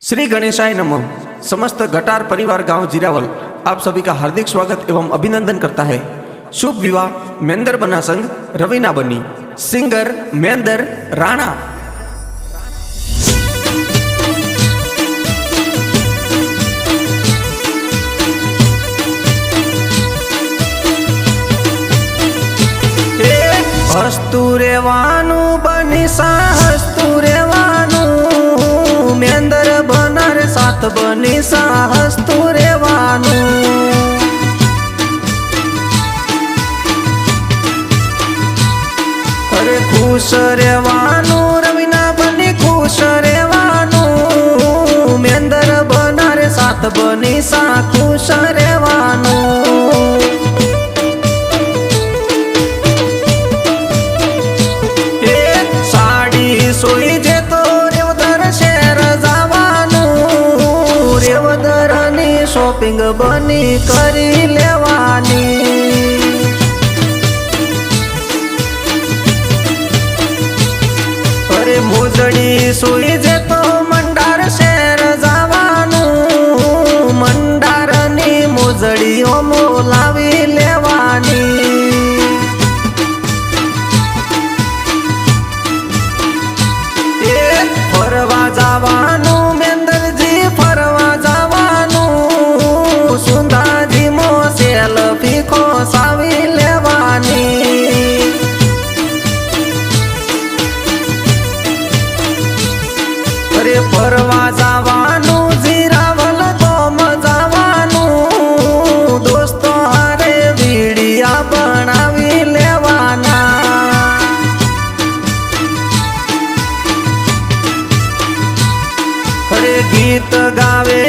श्री गणेशाय नमः। समस्त घटार परिवार गांव जीरावल आप सभी का हार्दिक स्वागत एवं अभिनंदन करता है। शुभ विवाह मेंदर बना संघ रवीना बनी, सिंगर मेंदर राणा। हस्तु रेवानु बनी सा हस्तु रेवानु, मेंदर बनार साथ बनी सा हस्तु रेवानु। अरे खुश रेवानु रवीना बनी खुश रेवानु, मेंदर बनार साथ बनी सा खुश रेवानु। सोई जे तो रेवदर शहर जावानु, रेवदर नी शॉपिंग बनी करी लेवानी। अरे मोजड़ी सोई जे तो मंडार शहर जावानु, मंडार नी मोजड़ी मोलावी लेवानी। फरवा जावानु मेंदरजी फरवा जावानु, सुंदाजी मो सेल्फी खोसावी लेवानी। अरे फरवा जावानु जीरावल गोम जावानु, दोस्तों हारे वीडिया बनावी लेवाना। गीत गावे